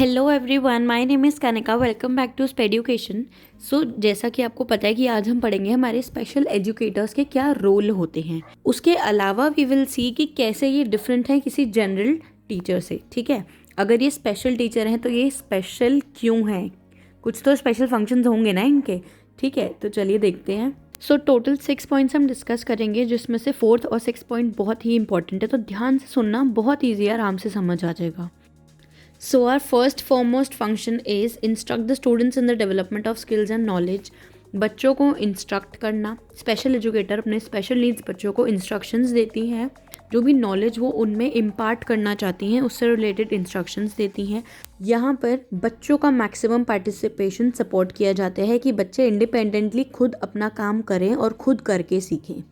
Hello everyone, my name is Kanika. Welcome back to sped education. सो जैसा कि आपको पता है कि आज हम पढ़ेंगे हमारे स्पेशल एजुकेटर्स के क्या रोल होते हैं। उसके अलावा वी विल सी कि कैसे ये डिफरेंट है किसी जनरल टीचर से। ठीक है, अगर ये स्पेशल टीचर हैं तो ये स्पेशल क्यों है, कुछ तो स्पेशल फंक्शंस होंगे ना इनके। ठीक है, तो चलिए देखते हैं। सो टोटल 6 पॉइंट्स हम डिस्कस करेंगे, जिसमें से 4th और 6th पॉइंट बहुत ही इंपॉर्टेंट है, तो ध्यान से सुनना, बहुत ईजी है, आराम से समझ आ जाएगा। So our first foremost function is instruct the students in the development of skills and knowledge। बच्चों को इंस्ट्रक्ट करना। स्पेशल एजुकेटर अपने स्पेशल नीड्स बच्चों को इंस्ट्रक्शंस देती हैं, जो भी नॉलेज वो उनमें इम्पार्ट करना चाहती हैं उससे रिलेटेड इंस्ट्रक्शंस देती हैं। यहाँ पर बच्चों का मैक्सिमम पार्टिसिपेशन सपोर्ट किया जाता है कि बच्चे इंडिपेंडेंटली खुद अपना काम करें और खुद करके सीखें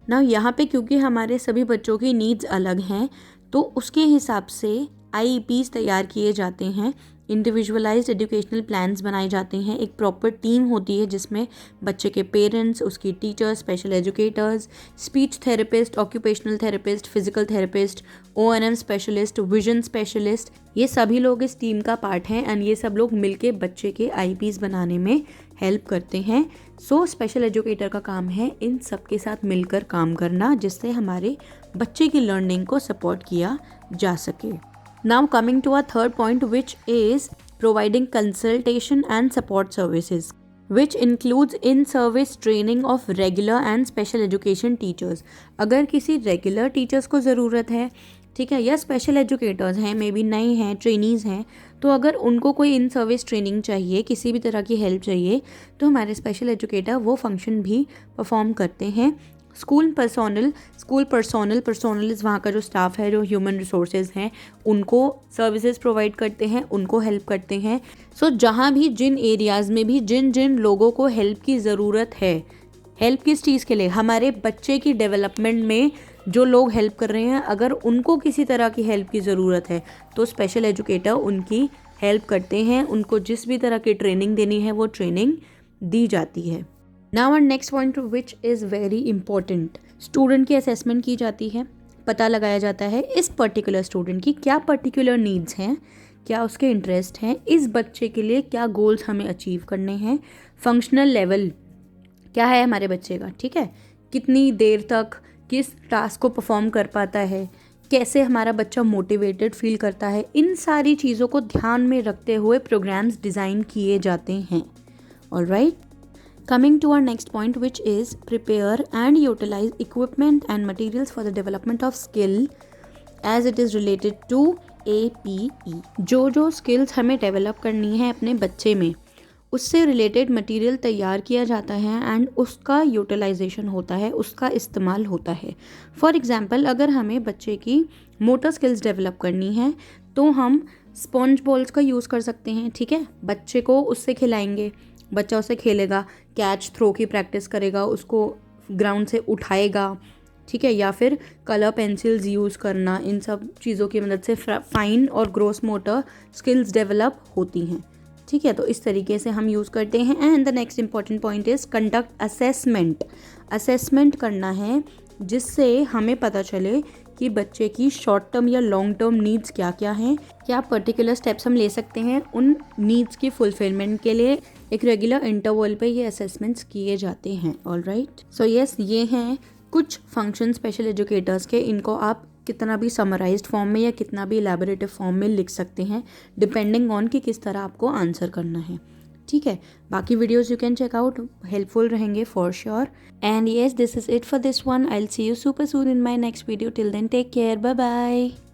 ना। यहाँ पे क्योंकि हमारे सभी बच्चों की नीड्स अलग हैं, तो उसके हिसाब से IEPs तैयार किए जाते हैं, इंडिविजुअलाइज्ड एजुकेशनल प्लान्स बनाए जाते हैं। एक प्रॉपर टीम होती है जिसमें बच्चे के पेरेंट्स, उसकी teachers, special educators, speech therapist, occupational therapist, physical therapist, ONM specialist, vision specialist, ये सभी लोग इस टीम का पार्ट हैं एंड ये सब लोग मिलके बच्चे के IEPs बनाने में हेल्प करते हैं। सो स्पेशल एजुकेटर का काम है इन सब के साथ मिलकर काम करना, जिससे हमारे बच्चे की लर्निंग को सपोर्ट किया जा सके। Now coming to our third point, which is providing consultation and support services, which includes in-service training of regular and special education teachers। अगर किसी रेगुलर टीचर्स को ज़रूरत है, ठीक है, या स्पेशल एजुकेटर्स हैं, मे बी नए हैं, ट्रेनीज़ हैं, तो अगर उनको कोई इन सर्विस ट्रेनिंग चाहिए, किसी भी तरह की हेल्प चाहिए, तो हमारे स्पेशल एजुकेटर वो फंक्शन भी परफॉर्म करते हैं। स्कूल पर्सोनल वहाँ का जो स्टाफ है, जो ह्यूमन रिसोर्सेज हैं, उनको सर्विसेज प्रोवाइड करते हैं, उनको हेल्प करते हैं। सो जहाँ भी जिन एरियाज़ में भी जिन जिन लोगों को हेल्प की ज़रूरत है, हेल्प किस चीज़ के लिए, हमारे बच्चे की डेवलपमेंट में जो लोग हेल्प कर रहे हैं, अगर उनको किसी तरह की हेल्प की ज़रूरत है तो स्पेशल एजुकेटर उनकी हेल्प करते हैं। उनको जिस भी तरह की ट्रेनिंग देनी है वो ट्रेनिंग दी जाती है। Now our next point which is very important, student की असेसमेंट की जाती है, पता लगाया जाता है इस पर्टिकुलर स्टूडेंट की क्या पर्टिकुलर नीड्स हैं, क्या उसके इंटरेस्ट हैं, इस बच्चे के लिए क्या गोल्स हमें अचीव करने हैं, फंक्शनल लेवल क्या है हमारे बच्चे का, ठीक है, कितनी देर तक किस टास्क को परफॉर्म कर पाता है, कैसे हमारा बच्चा मोटिवेटेड फील करता है, इन सारी चीज़ों को ध्यान में रखते हुए प्रोग्राम्स डिज़ाइन किए जाते हैं। Alright, coming to our next point, which is prepare and utilize equipment and materials for the development of skill as it is related to APE। जो skills हमें develop करनी है अपने बच्चे में, उससे रिलेटेड मटेरियल तैयार किया जाता है एंड उसका यूटिलाइजेशन होता है, उसका इस्तेमाल होता है। फॉर एग्जांपल, अगर हमें बच्चे की मोटर स्किल्स डेवलप करनी है तो हम स्पॉन्ज बॉल्स का यूज़ कर सकते हैं। ठीक है, बच्चे को उससे खिलाएंगे, बच्चा उससे खेलेगा, कैच थ्रो की प्रैक्टिस करेगा, उसको ग्राउंड से उठाएगा, ठीक है, या फिर कलर पेंसिल्स यूज़ करना, इन सब चीज़ों की मदद से फाइन और ग्रोस मोटर स्किल्स डेवलप होती हैं। ठीक है, तो इस तरीके से हम यूज़ करते हैं। And the next important point is conduct assessment. Assessment करना है जिससे हमें पता चले कि बच्चे की शॉर्ट टर्म या लॉन्ग टर्म नीड्स क्या क्या हैं, क्या पर्टिकुलर स्टेप्स हम ले सकते हैं उन नीड्स की फुलफिलमेंट के लिए। एक रेगुलर इंटरवल पे ये असेसमेंट्स किए जाते हैं। ऑलराइट, सो यस, ये हैं कुछ फंक्शन स्पेशल एजुकेटर्स के। इनको आप कितना भी समराइज्ड फॉर्म में या कितना भी इलैबोरेटिव फॉर्म में लिख सकते हैं, डिपेंडिंग ऑन कि किस तरह आपको आंसर करना है। ठीक है, बाकी videos you can check out, helpful रहेंगे for sure. And yes, this is it for this one. I will see you super soon in my next video. Till then, take care, bye bye.